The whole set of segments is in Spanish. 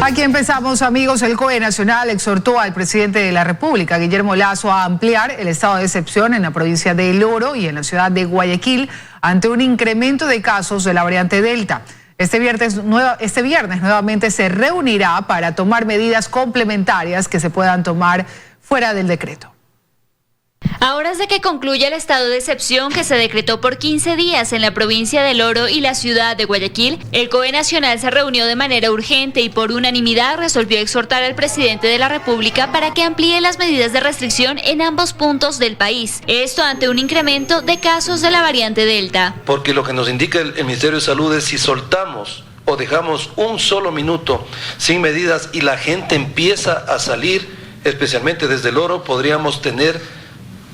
Aquí empezamos, amigos. El COE Nacional exhortó al presidente de la República, Guillermo Lasso, a ampliar el estado de excepción en la provincia de El Oro y en la ciudad de Guayaquil ante un incremento de casos de la variante Delta. Este viernes nuevamente se reunirá para tomar medidas complementarias que se puedan tomar fuera del decreto. A horas de que concluya el estado de excepción que se decretó por 15 días en la provincia del Oro y la ciudad de Guayaquil, el COE Nacional se reunió de manera urgente y por unanimidad resolvió exhortar al presidente de la República para que amplíe las medidas de restricción en ambos puntos del país. Esto ante un incremento de casos de la variante Delta. Porque lo que nos indica el Ministerio de Salud es si soltamos o dejamos un solo minuto sin medidas y la gente empieza a salir, especialmente desde El Oro, podríamos tener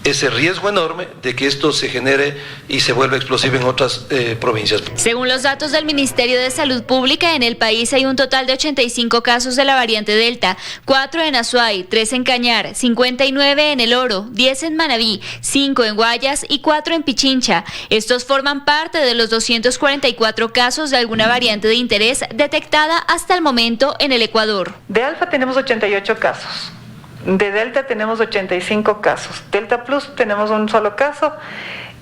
ese riesgo enorme de que esto se genere y se vuelva explosivo en otras provincias. Según los datos del Ministerio de Salud Pública, en el país hay un total de 85 casos de la variante Delta, 4 en Azuay, 3 en Cañar, 59 en El Oro, 10 en Manabí, 5 en Guayas y 4 en Pichincha. Estos forman parte de los 244 casos de alguna variante de interés detectada hasta el momento en el Ecuador. De Alfa tenemos 88 casos. De Delta tenemos 85 casos, Delta Plus tenemos un solo caso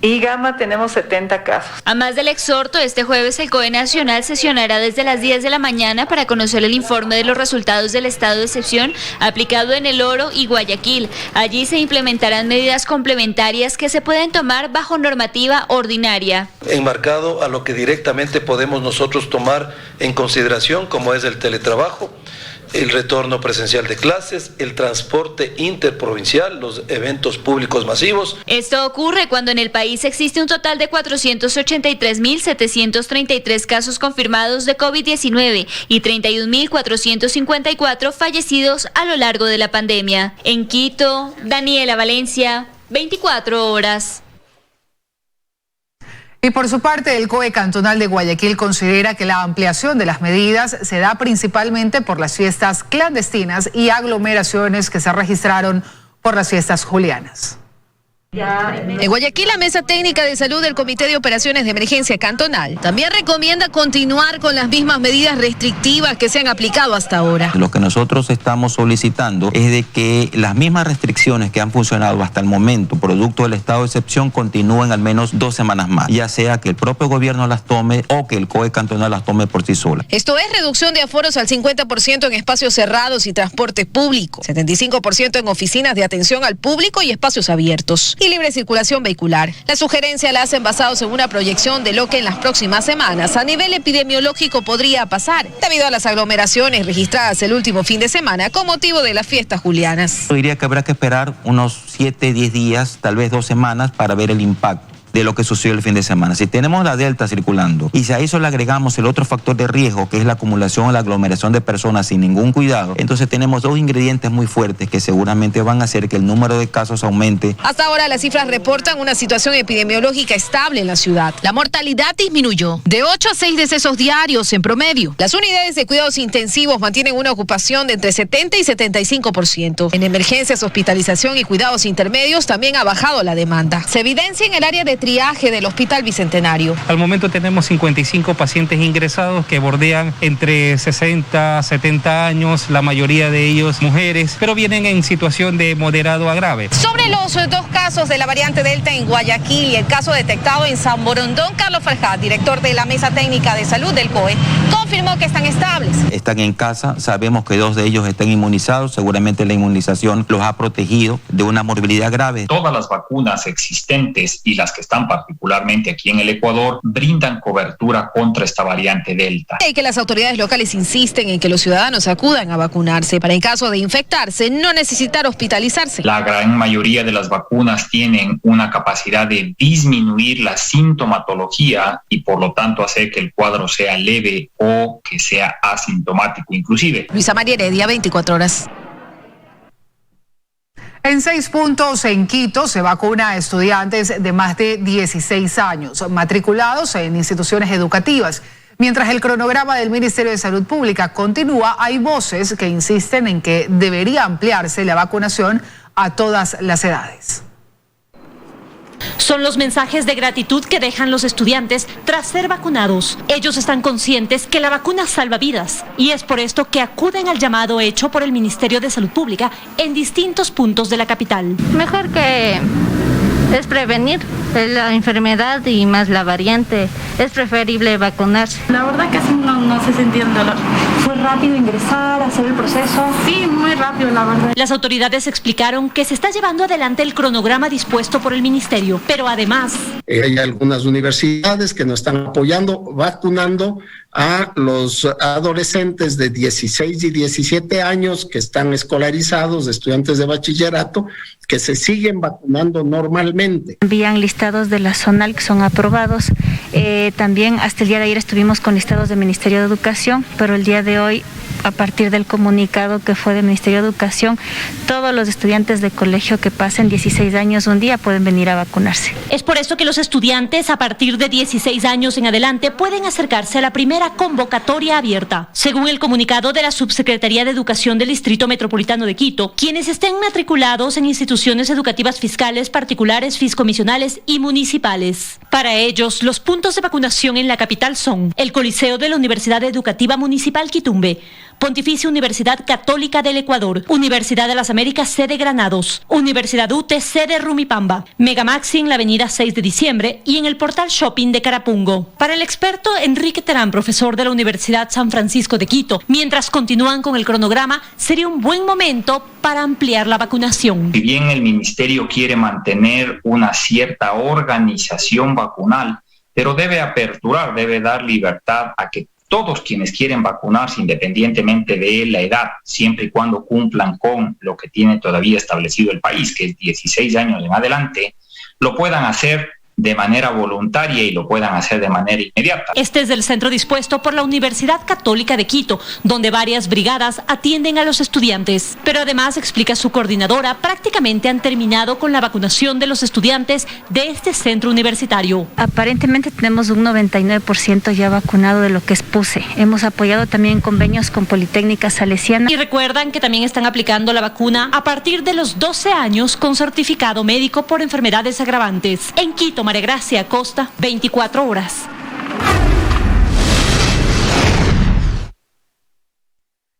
y Gamma tenemos 70 casos. A más del exhorto, este jueves el COE Nacional sesionará desde las 10 de la mañana para conocer el informe de los resultados del estado de excepción aplicado en El Oro y Guayaquil. Allí se implementarán medidas complementarias que se pueden tomar bajo normativa ordinaria. Enmarcado a lo que directamente podemos nosotros tomar en consideración, como es el teletrabajo, el retorno presencial de clases, el transporte interprovincial, los eventos públicos masivos. Esto ocurre cuando en el país existe un total de 483.733 casos confirmados de COVID-19 y 31.454 fallecidos a lo largo de la pandemia. En Quito, Daniela Valencia, 24 horas. Y por su parte, el COE Cantonal de Guayaquil considera que la ampliación de las medidas se da principalmente por las fiestas clandestinas y aglomeraciones que se registraron por las fiestas julianas. En Guayaquil, la Mesa Técnica de Salud del Comité de Operaciones de Emergencia Cantonal también recomienda continuar con las mismas medidas restrictivas que se han aplicado hasta ahora. Lo que nosotros estamos solicitando es de que las mismas restricciones que han funcionado hasta el momento, producto del estado de excepción, continúen al menos 2 semanas más, ya sea que el propio gobierno las tome o que el COE Cantonal las tome por sí sola. Esto es reducción de aforos al 50% en espacios cerrados y transporte público, 75% en oficinas de atención al público y espacios abiertos, y libre circulación vehicular. La sugerencia la hacen basados en una proyección de lo que en las próximas semanas a nivel epidemiológico podría pasar, debido a las aglomeraciones registradas el último fin de semana con motivo de las fiestas julianas. Yo diría que habrá que esperar unos 7, 10 días, tal vez 2 semanas, para ver el impacto de lo que sucedió el fin de semana. Si tenemos la Delta circulando y si a eso le agregamos el otro factor de riesgo, que es la acumulación o la aglomeración de personas sin ningún cuidado, entonces tenemos 2 ingredientes muy fuertes que seguramente van a hacer que el número de casos aumente. Hasta ahora las cifras reportan una situación epidemiológica estable en la ciudad. La mortalidad disminuyó de 8 a 6 decesos diarios en promedio. Las unidades de cuidados intensivos mantienen una ocupación de entre 70 y 75%. En emergencias, hospitalización y cuidados intermedios también ha bajado la demanda. Se evidencia en el área de triaje del Hospital Bicentenario. Al momento tenemos 55 pacientes ingresados que bordean entre 60 a 70 años, la mayoría de ellos mujeres, pero vienen en situación de moderado a grave. Sobre los 2 casos de la variante Delta en Guayaquil y el caso detectado en San Borondón, Carlos Farjat, director de la Mesa Técnica de Salud del COE, confirmó que están estables. Están en casa, sabemos que 2 de ellos están inmunizados, seguramente la inmunización los ha protegido de una morbilidad grave. Todas las vacunas existentes y las que están particularmente aquí en el Ecuador, brindan cobertura contra esta variante Delta. Y que las autoridades locales insisten en que los ciudadanos acudan a vacunarse para en caso de infectarse no necesitar hospitalizarse. La gran mayoría de las vacunas tienen una capacidad de disminuir la sintomatología y por lo tanto hacer que el cuadro sea leve o que sea asintomático inclusive. Luisa María Heredia, 24 horas. En 6 puntos en Quito se vacuna a estudiantes de más de 16 años, matriculados en instituciones educativas. Mientras el cronograma del Ministerio de Salud Pública continúa, hay voces que insisten en que debería ampliarse la vacunación a todas las edades. Son los mensajes de gratitud que dejan los estudiantes tras ser vacunados. Ellos están conscientes que la vacuna salva vidas y es por esto que acuden al llamado hecho por el Ministerio de Salud Pública en distintos puntos de la capital. Mejor que es prevenir la enfermedad y más la variante. Es preferible vacunarse. La verdad casi no se sentía el dolor. ¿Fue rápido ingresar, hacer el proceso? Sí, muy rápido, la verdad. Las autoridades explicaron que se está llevando adelante el cronograma dispuesto por el ministerio, pero además... Hay algunas universidades que nos están apoyando, vacunando a los adolescentes de 16 y 17 años que están escolarizados, estudiantes de bachillerato, que se siguen vacunando normalmente. Envían listados de la zonal que son aprobados. También hasta el día de ayer estuvimos con listados del Ministerio de Educación, pero el día de hoy, a partir del comunicado que fue del Ministerio de Educación, todos los estudiantes de colegio que pasen 16 años un día pueden venir a vacunarse. Es por eso que los estudiantes a partir de 16 años en adelante pueden acercarse a la primera convocatoria abierta. Según el comunicado de la Subsecretaría de Educación del Distrito Metropolitano de Quito, quienes estén matriculados en instituciones educativas fiscales, particulares, fiscomisionales y municipales. Para ellos, los puntos de vacunación en la capital son el Coliseo de la Universidad Educativa Municipal Quitumbe, Pontificia Universidad Católica del Ecuador, Universidad de las Américas, sede Granados, Universidad UTE, sede Rumipamba, Megamaxi en la avenida 6 de diciembre y en el portal Shopping de Carapungo. Para el experto Enrique Terán, profesor de la Universidad San Francisco de Quito, mientras continúan con el cronograma, sería un buen momento para ampliar la vacunación. Si bien el ministerio quiere mantener una cierta organización vacunal, pero debe aperturar, debe dar libertad a que todos quienes quieren vacunarse, independientemente de la edad, siempre y cuando cumplan con lo que tiene todavía establecido el país, que es 16 años en adelante, lo puedan hacer de manera voluntaria y lo puedan hacer de manera inmediata. Este es el centro dispuesto por la Universidad Católica de Quito, donde varias brigadas atienden a los estudiantes. Pero además, explica su coordinadora, prácticamente han terminado con la vacunación de los estudiantes de este centro universitario. Aparentemente tenemos un 99% ya vacunado de lo que es PUCE. Hemos apoyado también convenios con Politécnica Salesiana. Y recuerdan que también están aplicando la vacuna a partir de los 12 años con certificado médico por enfermedades agravantes. En Quito, María Gracia Acosta, 24 horas.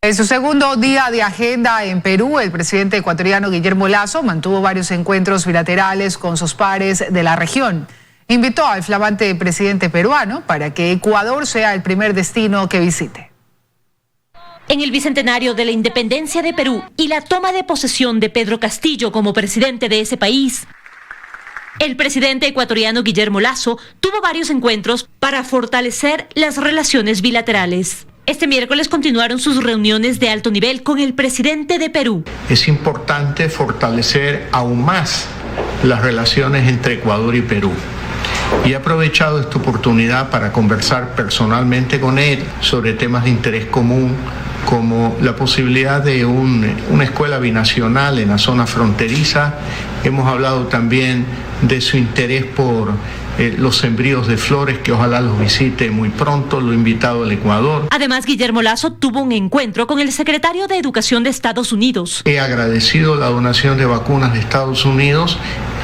En su segundo día de agenda en Perú, el presidente ecuatoriano Guillermo Lasso mantuvo varios encuentros bilaterales con sus pares de la región. Invitó al flamante presidente peruano para que Ecuador sea el primer destino que visite. En el bicentenario de la independencia de Perú y la toma de posesión de Pedro Castillo como presidente de ese país, el presidente ecuatoriano Guillermo Lasso tuvo varios encuentros para fortalecer las relaciones bilaterales. Este miércoles continuaron sus reuniones de alto nivel con el presidente de Perú. Es importante fortalecer aún más las relaciones entre Ecuador y Perú. Y he aprovechado esta oportunidad para conversar personalmente con él sobre temas de interés común, como la posibilidad de una escuela binacional en la zona fronteriza. Hemos hablado también de su interés por los sembríos de flores, que ojalá los visite muy pronto, lo he invitado al Ecuador. Además, Guillermo Lasso tuvo un encuentro con el secretario de Educación de Estados Unidos. He agradecido la donación de vacunas de Estados Unidos,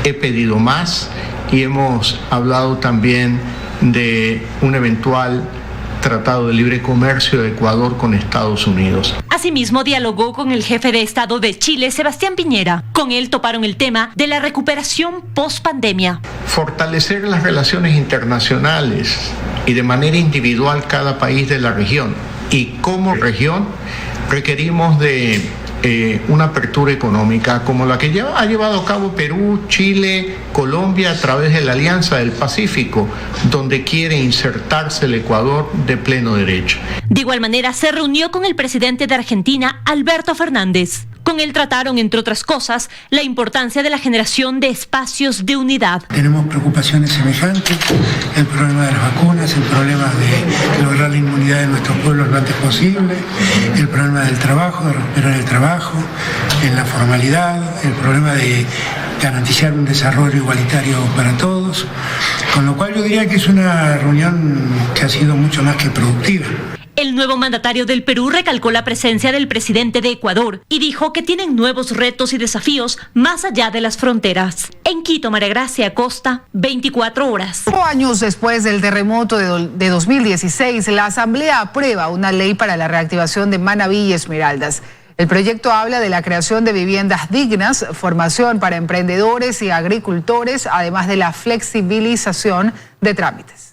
he pedido más y hemos hablado también de un eventual Tratado de Libre Comercio de Ecuador con Estados Unidos. Asimismo, dialogó con el jefe de Estado de Chile, Sebastián Piñera. Con él toparon el tema de la recuperación post-pandemia. Fortalecer las relaciones internacionales y de manera individual cada país de la región. Y como región requerimos de una apertura económica como la que ha llevado a cabo Perú, Chile, Colombia a través de la Alianza del Pacífico, donde quiere insertarse el Ecuador de pleno derecho. De igual manera, se reunió con el presidente de Argentina, Alberto Fernández. Con él trataron, entre otras cosas, la importancia de la generación de espacios de unidad. Tenemos preocupaciones semejantes, el problema de las vacunas, el problema de lograr la inmunidad de nuestros pueblos lo antes posible, el problema del trabajo, de recuperar el trabajo, en la formalidad, el problema de garantizar un desarrollo igualitario para todos, con lo cual yo diría que es una reunión que ha sido mucho más que productiva. El El nuevo mandatario del Perú recalcó la presencia del presidente de Ecuador y dijo que tienen nuevos retos y desafíos más allá de las fronteras. En Quito, María Gracia Acosta, 24 horas. 5 años después del terremoto de 2016, la Asamblea aprueba una ley para la reactivación de Manabí y Esmeraldas. El proyecto habla de la creación de viviendas dignas, formación para emprendedores y agricultores, además de la flexibilización de trámites.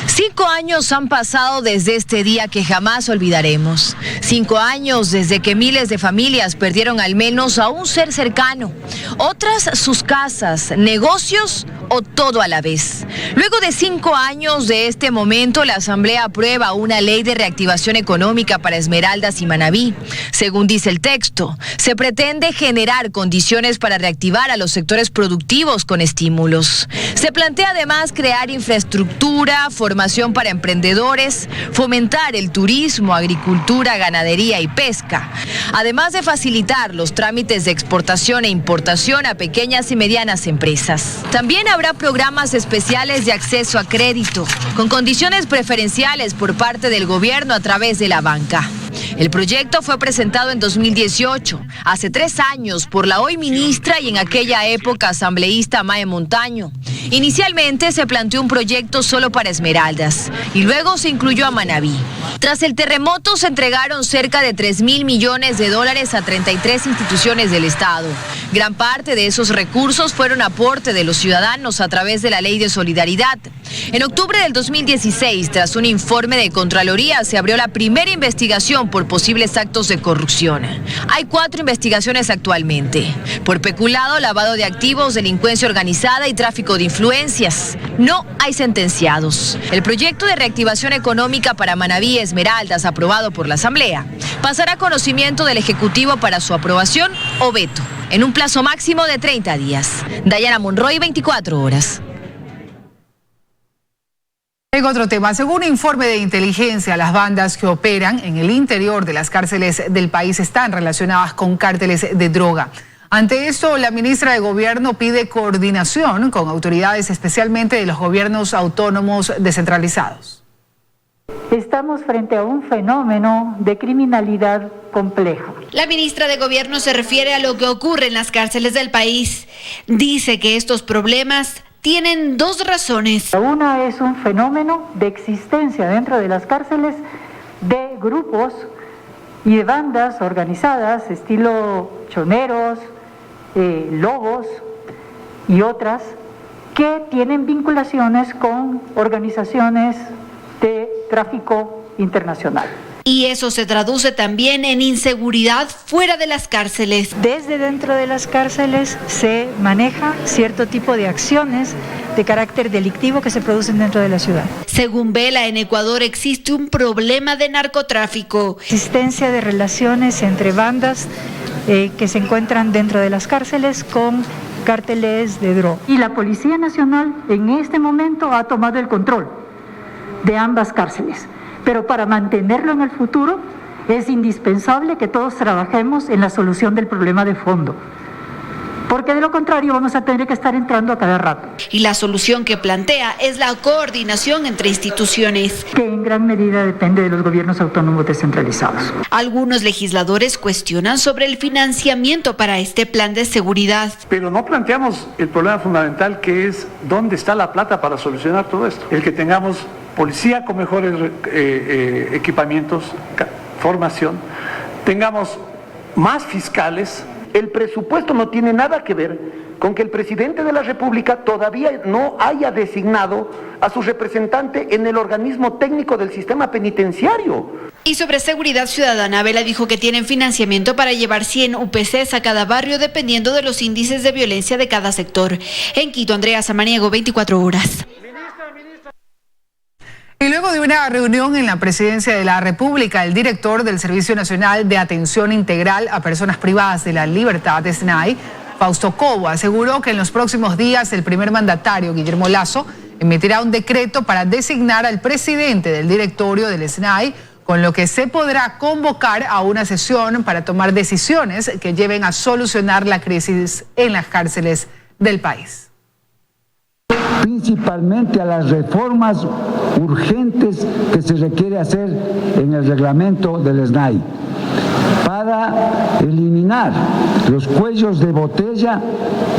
5 años han pasado desde este día que jamás olvidaremos. 5 años desde que miles de familias perdieron al menos a un ser cercano. Otras sus casas, negocios o todo a la vez. Luego de 5 años de este momento, la Asamblea aprueba una ley de reactivación económica para Esmeraldas y Manabí. Según dice el texto, se pretende generar condiciones para reactivar a los sectores productivos con estímulos. Se plantea además crear infraestructura, formación para emprendedores, fomentar el turismo, agricultura, ganadería y pesca, además de facilitar los trámites de exportación e importación a pequeñas y medianas empresas. También habrá programas especiales de acceso a crédito, con condiciones preferenciales por parte del gobierno a través de la banca. El proyecto fue presentado en 2018, hace 3 años, por la hoy ministra y en aquella época asambleísta Mae Montaño. Inicialmente se planteó un proyecto solo para Esmeraldas y luego se incluyó a Manabí. Tras el terremoto se entregaron cerca de 3.000 millones de dólares a 33 instituciones del Estado. Gran parte de esos recursos fueron aporte de los ciudadanos a través de la Ley de Solidaridad. En octubre del 2016, tras un informe de Contraloría, se abrió la primera investigación por posibles actos de corrupción. Hay 4 investigaciones actualmente: por peculado, lavado de activos, delincuencia organizada y tráfico de influencias. No hay sentenciados. El proyecto de reactivación económica para Manabí y Esmeraldas, aprobado por la Asamblea, pasará a conocimiento del Ejecutivo para su aprobación o veto, en un plazo máximo de 30 días. Dayana Monroy, 24 horas. En otro tema, según un informe de inteligencia, las bandas que operan en el interior de las cárceles del país están relacionadas con cárteles de droga. Ante esto, la ministra de Gobierno pide coordinación con autoridades, especialmente de los gobiernos autónomos descentralizados. Estamos frente a un fenómeno de criminalidad complejo. La ministra de Gobierno se refiere a lo que ocurre en las cárceles del país. Dice que estos problemas tienen 2 razones. Una es un fenómeno de existencia dentro de las cárceles de grupos y de bandas organizadas, estilo choneros, lobos y otras, que tienen vinculaciones con organizaciones de tráfico internacional. Y eso se traduce también en inseguridad fuera de las cárceles. Desde dentro de las cárceles se maneja cierto tipo de acciones de carácter delictivo que se producen dentro de la ciudad. Según Vela, en Ecuador existe un problema de narcotráfico. Existencia de relaciones entre bandas que se encuentran dentro de las cárceles con cárteles de droga. Y la Policía Nacional en este momento ha tomado el control de ambas cárceles. Pero para mantenerlo en el futuro es indispensable que todos trabajemos en la solución del problema de fondo, porque de lo contrario vamos a tener que estar entrando a cada rato. Y la solución que plantea es la coordinación entre instituciones, que en gran medida depende de los gobiernos autónomos descentralizados. Algunos legisladores cuestionan sobre el financiamiento para este plan de seguridad. Pero no planteamos el problema fundamental, que es dónde está la plata para solucionar todo esto. El que tengamos policía con mejores equipamientos, formación, tengamos más fiscales. El presupuesto no tiene nada que ver con que el presidente de la República todavía no haya designado a su representante en el organismo técnico del sistema penitenciario. Y sobre seguridad ciudadana, Vela dijo que tienen financiamiento para llevar 100 UPCs a cada barrio dependiendo de los índices de violencia de cada sector. En Quito, Andrea Samaniego, 24 horas. Y luego de una reunión en la Presidencia de la República, el director del Servicio Nacional de Atención Integral a Personas Privadas de la Libertad, SNAI, Fausto Cobo, aseguró que en los próximos días el primer mandatario, Guillermo Lasso, emitirá un decreto para designar al presidente del directorio del SNAI, con lo que se podrá convocar a una sesión para tomar decisiones que lleven a solucionar la crisis en las cárceles del país. Principalmente a las reformas urgentes que se requiere hacer en el reglamento del SNAI para eliminar los cuellos de botella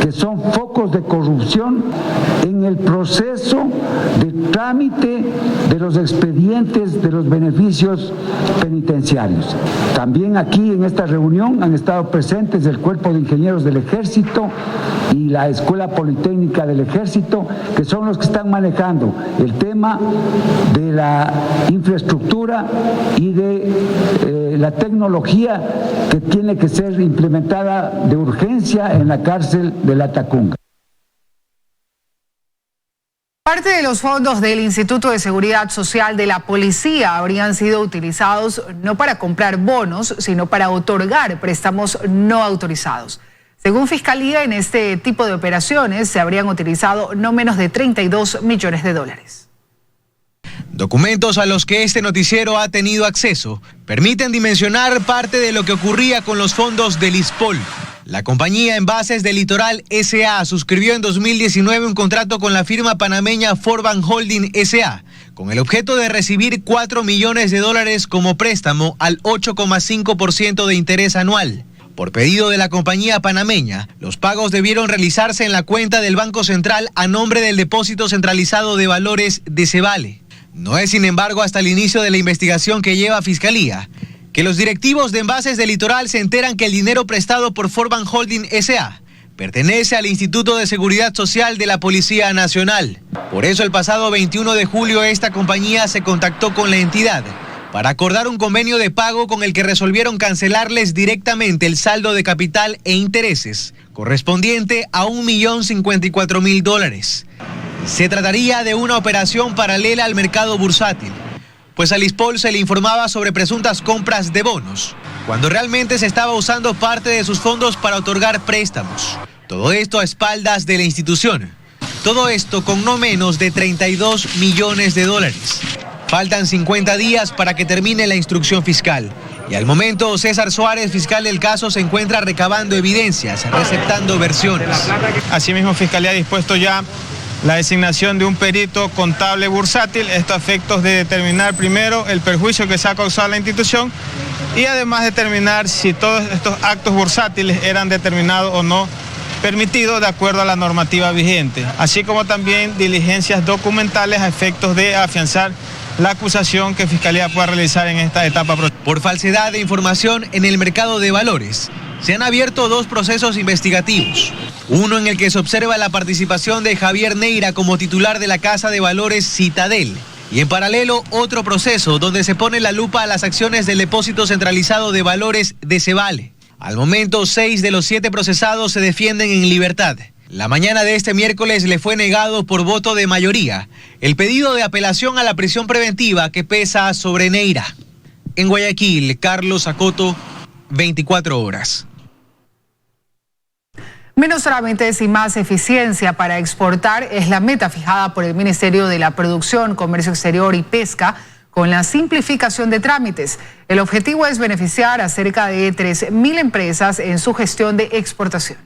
que son focos de corrupción en el proceso de trámite de los expedientes de los beneficios penitenciarios. También aquí en esta reunión han estado presentes el Cuerpo de Ingenieros del Ejército y la Escuela Politécnica del Ejército, que son los que están manejando el tema de la infraestructura y de la tecnología que tiene que ser implementada de urgencia en la cárcel de La Tacunga. Parte de los fondos del Instituto de Seguridad Social de la Policía habrían sido utilizados no para comprar bonos, sino para otorgar préstamos no autorizados. Según Fiscalía, en este tipo de operaciones se habrían utilizado no menos de 32 millones de dólares. Documentos a los que este noticiero ha tenido acceso permiten dimensionar parte de lo que ocurría con los fondos del ISPOL. La compañía Envases del Litoral S.A. suscribió en 2019 un contrato con la firma panameña Forban Holding S.A. con el objeto de recibir 4 millones de dólares como préstamo al 8,5% de interés anual. Por pedido de la compañía panameña, los pagos debieron realizarse en la cuenta del Banco Central a nombre del Depósito Centralizado de Valores de Cebale. No es, sin embargo, hasta el inicio de la investigación que lleva Fiscalía, que los directivos de Envases del Litoral se enteran que el dinero prestado por Forban Holding S.A. pertenece al Instituto de Seguridad Social de la Policía Nacional. Por eso, el pasado 21 de julio, esta compañía se contactó con la entidad para acordar un convenio de pago con el que resolvieron cancelarles directamente el saldo de capital e intereses, correspondiente a $1.054.000. Se trataría de una operación paralela al mercado bursátil, pues al ISPOL se le informaba sobre presuntas compras de bonos, cuando realmente se estaba usando parte de sus fondos para otorgar préstamos. Todo esto a espaldas de la institución. Todo esto con no menos de 32 millones de dólares. Faltan 50 días para que termine la instrucción fiscal. Y al momento, César Suárez, fiscal del caso, se encuentra recabando evidencias, receptando versiones. Asimismo, Fiscalía ha dispuesto ya la designación de un perito contable bursátil, esto a efectos de determinar primero el perjuicio que se ha causado a la institución y además determinar si todos estos actos bursátiles eran determinados o no permitidos de acuerdo a la normativa vigente, así como también diligencias documentales a efectos de afianzar la acusación que Fiscalía pueda realizar en esta etapa. Por falsedad de información en el mercado de valores, se han abierto 2 procesos investigativos. Uno en el que se observa la participación de Javier Neira como titular de la Casa de Valores Citadel. Y en paralelo, otro proceso donde se pone la lupa a las acciones del Depósito Centralizado de Valores de Cebale. Al momento, 6 de los 7 procesados se defienden en libertad. La mañana de este miércoles le fue negado por voto de mayoría el pedido de apelación a la prisión preventiva que pesa sobre Neira. En Guayaquil, Carlos Acoto, 24 horas. Menos trámites y más eficiencia para exportar es la meta fijada por el Ministerio de la Producción, Comercio Exterior y Pesca con la simplificación de trámites. El objetivo es beneficiar a cerca de 3.000 empresas en su gestión de exportación.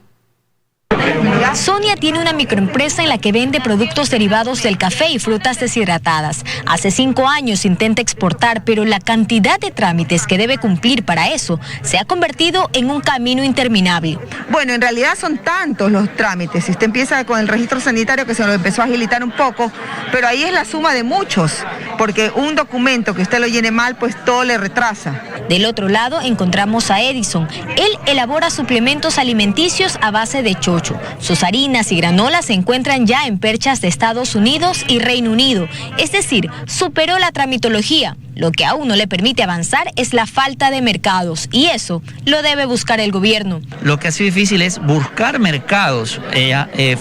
Sonia tiene una microempresa en la que vende productos derivados del café y frutas deshidratadas. Hace 5 años intenta exportar, pero la cantidad de trámites que debe cumplir para eso se ha convertido en un camino interminable. Bueno, en realidad son tantos los trámites. Si usted empieza con el registro sanitario, que se lo empezó a agilitar un poco, pero ahí es la suma de muchos, porque un documento que usted lo llene mal, pues todo le retrasa. Del otro lado encontramos a Edison. Él elabora suplementos alimenticios a base de chocho. Sus harinas y granolas se encuentran ya en perchas de Estados Unidos y Reino Unido. Es decir, superó la tramitología. Lo que aún no le permite avanzar es la falta de mercados, y eso lo debe buscar el gobierno. Lo que ha sido difícil es buscar mercados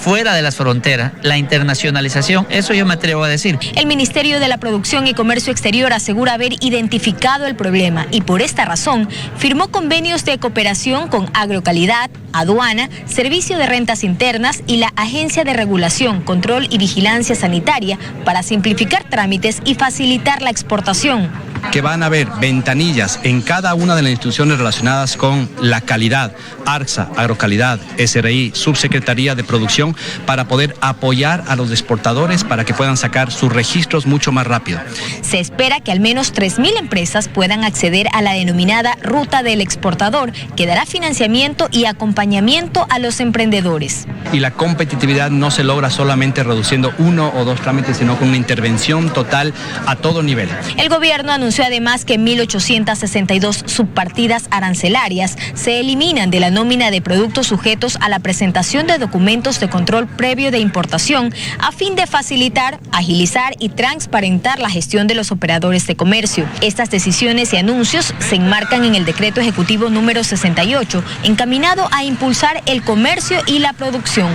fuera de las fronteras, la internacionalización, eso yo me atrevo a decir. El Ministerio de la Producción y Comercio Exterior asegura haber identificado el problema y por esta razón firmó convenios de cooperación con Agrocalidad, Aduana, Servicio de Rentas Internas y la Agencia de Regulación, Control y Vigilancia Sanitaria para simplificar trámites y facilitar la exportación. que van a haber ventanillas en cada una de las instituciones relacionadas con la calidad, ARCSA, Agrocalidad, SRI, Subsecretaría de Producción, para poder apoyar a los exportadores para que puedan sacar sus registros mucho más rápido. Se espera que al menos 3.000 empresas puedan acceder a la denominada Ruta del Exportador, que dará financiamiento y acompañamiento a los emprendedores. Y la competitividad no se logra solamente reduciendo 1 o 2 trámites, sino con una intervención total a todo nivel. El gobierno anunció además que 1.862 subpartidas arancelarias se eliminan de la nómina de productos sujetos a la presentación de documentos de control previo de importación, a fin de facilitar, agilizar y transparentar la gestión de los operadores de comercio. Estas decisiones y anuncios se enmarcan en el decreto ejecutivo número 68, encaminado a impulsar el comercio y la producción.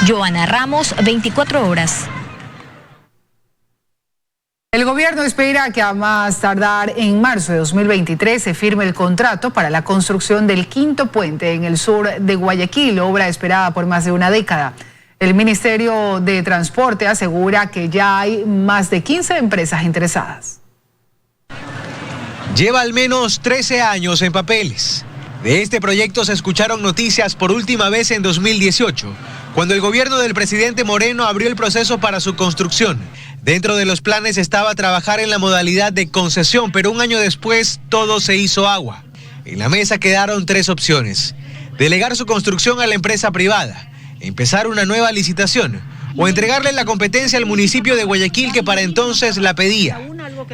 Joana Ramos, 24 horas. El gobierno espera que a más tardar en marzo de 2023 se firme el contrato para la construcción del quinto puente en el sur de Guayaquil, obra esperada por más de una década. El Ministerio de Transporte asegura que ya hay más de 15 empresas interesadas. Lleva al menos 13 años en papeles. De este proyecto se escucharon noticias por última vez en 2018, cuando el gobierno del presidente Moreno abrió el proceso para su construcción. Dentro de los planes estaba trabajar en la modalidad de concesión, pero un año después todo se hizo agua. En la mesa quedaron 3 opciones: delegar su construcción a la empresa privada, empezar una nueva licitación o entregarle la competencia al municipio de Guayaquil, que para entonces la pedía.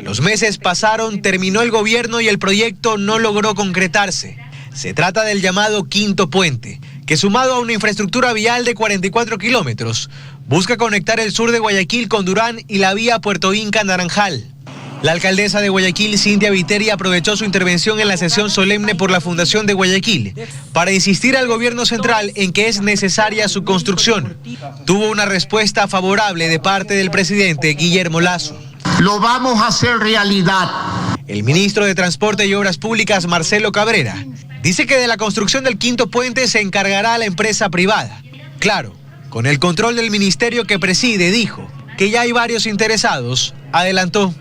Los meses pasaron, terminó el gobierno y el proyecto no logró concretarse. Se trata del llamado Quinto Puente, que sumado a una infraestructura vial de 44 kilómetros, busca conectar el sur de Guayaquil con Durán y la vía Puerto Inca-Naranjal. La alcaldesa de Guayaquil, Cintia Viteri, aprovechó su intervención en la sesión solemne por la Fundación de Guayaquil para insistir al gobierno central en que es necesaria su construcción. Tuvo una respuesta favorable de parte del presidente Guillermo Lasso. Lo vamos a hacer realidad. El ministro de Transporte y Obras Públicas, Marcelo Cabrera, dice que de la construcción del quinto puente se encargará la empresa privada. Claro, con el control del ministerio que preside, dijo que ya hay varios interesados. Adelantó.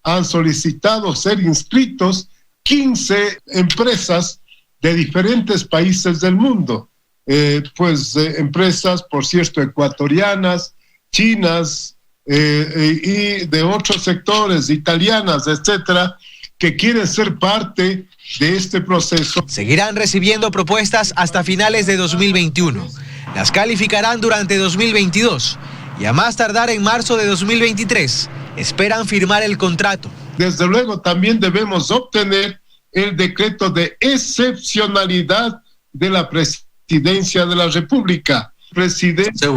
Han solicitado ser inscritos 15 empresas de diferentes países del mundo. Empresas, por cierto, ecuatorianas, chinas y de otros sectores, italianas, etcétera, que quieren ser parte de este proceso. Seguirán recibiendo propuestas hasta finales de 2021. Las calificarán durante 2022 y a más tardar en marzo de 2023 esperan firmar el contrato. Desde luego también debemos obtener el decreto de excepcionalidad de la Presidencia de la República. El presidente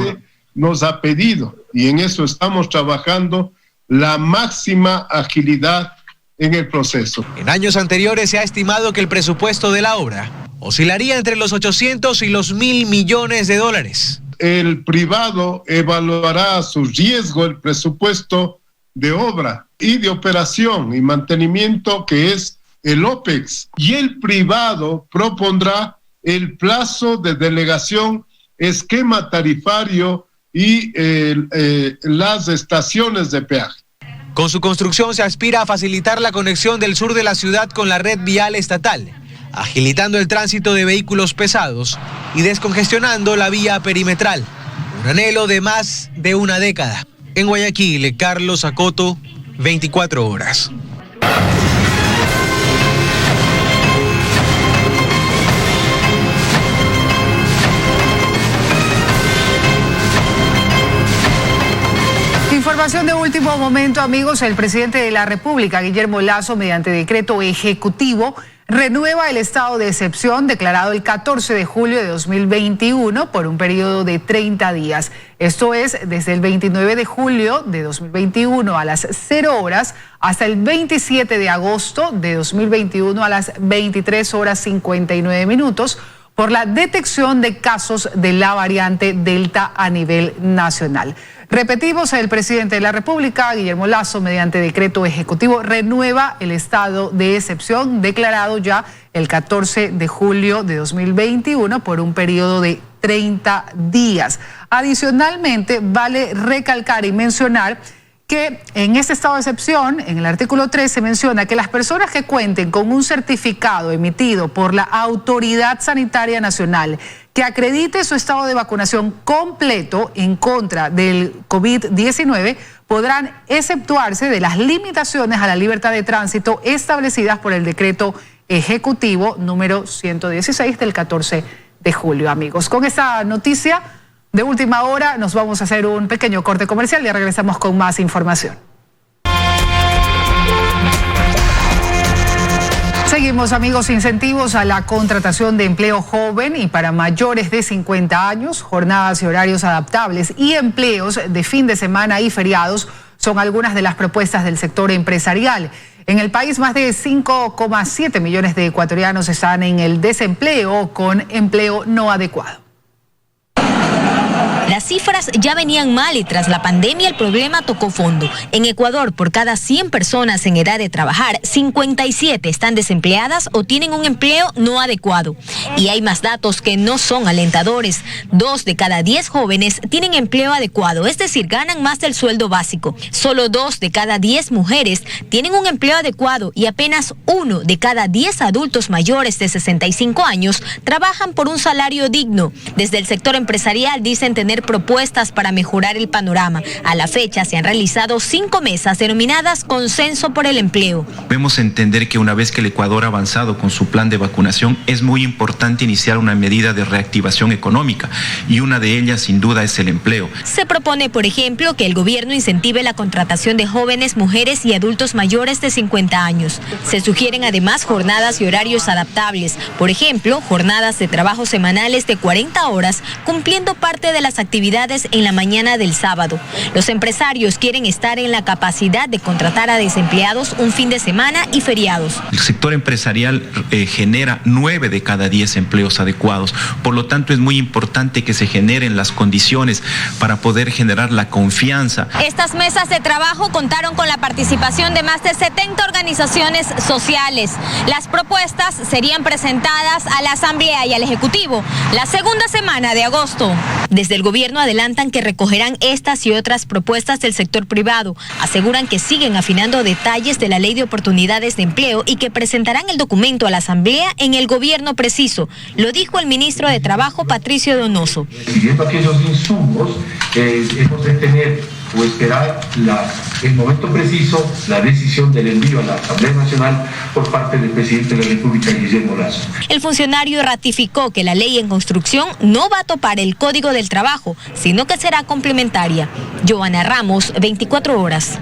nos ha pedido, y en eso estamos trabajando, la máxima agilidad en el proceso. En años anteriores se ha estimado que el presupuesto de la obra oscilaría entre los 800 y los 1.000 millones de dólares. El privado evaluará a su riesgo el presupuesto de obra y de operación y mantenimiento, que es el OPEX, y el privado propondrá el plazo de delegación, esquema tarifario y las estaciones de peaje. Con su construcción se aspira a facilitar la conexión del sur de la ciudad con la red vial estatal, agilitando el tránsito de vehículos pesados y descongestionando la vía perimetral. Un anhelo de más de una década. En Guayaquil, Carlos Acoto, 24 horas. Información de último momento, amigos. El presidente de la República, Guillermo Lasso, mediante decreto ejecutivo, renueva el estado de excepción declarado el 14 de julio de 2021 por un periodo de 30 días. Esto es desde el 29 de julio de 2021 a las 0 horas hasta el 27 de agosto de 2021 a las 23 horas 59 minutos por la detección de casos de la variante Delta a nivel nacional. Repetimos, el presidente de la República, Guillermo Lasso, mediante decreto ejecutivo, renueva el estado de excepción declarado ya el 14 de julio de 2021 por un periodo de 30 días. Adicionalmente, vale recalcar y mencionar que en este estado de excepción, en el artículo 3, se menciona que las personas que cuenten con un certificado emitido por la Autoridad Sanitaria Nacional que acredite su estado de vacunación completo en contra del COVID-19 podrán exceptuarse de las limitaciones a la libertad de tránsito establecidas por el decreto ejecutivo número 116 del 14 de julio, amigos. Con esta noticia de última hora nos vamos a hacer un pequeño corte comercial y regresamos con más información. Seguimos, amigos. Incentivos a la contratación de empleo joven y para mayores de 50 años, jornadas y horarios adaptables y empleos de fin de semana y feriados son algunas de las propuestas del sector empresarial. En el país, más de 5,7 millones de ecuatorianos están en el desempleo con empleo no adecuado. Las cifras ya venían mal y tras la pandemia el problema tocó fondo. En Ecuador, por cada 100 personas en edad de trabajar, 57 están desempleadas o tienen un empleo no adecuado. Y hay más datos que no son alentadores. 2 de cada 10 jóvenes tienen empleo adecuado, es decir, ganan más del sueldo básico. Solo 2 de cada 10 mujeres tienen un empleo adecuado y apenas 1 de cada 10 adultos mayores de 65 años trabajan por un salario digno. Desde el sector empresarial dicen tener propuestas para mejorar el panorama. A la fecha se han realizado 5 mesas denominadas Consenso por el Empleo. Debemos entender que una vez que el Ecuador ha avanzado con su plan de vacunación, es muy importante iniciar una medida de reactivación económica y una de ellas sin duda es el empleo. Se propone, por ejemplo, que el gobierno incentive la contratación de jóvenes, mujeres y adultos mayores de 50 años. Se sugieren además jornadas y horarios adaptables, por ejemplo, jornadas de trabajo semanales de 40 horas, cumpliendo parte de las actividades en la mañana del sábado. Los empresarios quieren estar en la capacidad de contratar a desempleados un fin de semana y feriados. El sector empresarial genera 9 de cada 10 empleos adecuados. Por lo tanto, es muy importante que se generen las condiciones para poder generar la confianza. Estas mesas de trabajo contaron con la participación de más de 70 organizaciones sociales. Las propuestas serían presentadas a la Asamblea y al Ejecutivo la segunda semana de agosto. Desde el gobierno adelantan que recogerán estas y otras propuestas del sector privado. Aseguran que siguen afinando detalles de la Ley de Oportunidades de Empleo y que presentarán el documento a la Asamblea en el gobierno preciso. Lo dijo el ministro de Trabajo, Patricio Donoso. Siguiendo aquellos insumos, hemos de tener o esperar el momento preciso, la decisión del envío a la Asamblea Nacional por parte del presidente de la República, Guillermo Lasso. El funcionario ratificó que la ley en construcción no va a topar el Código del Trabajo, sino que será complementaria. Joana Ramos, 24 horas.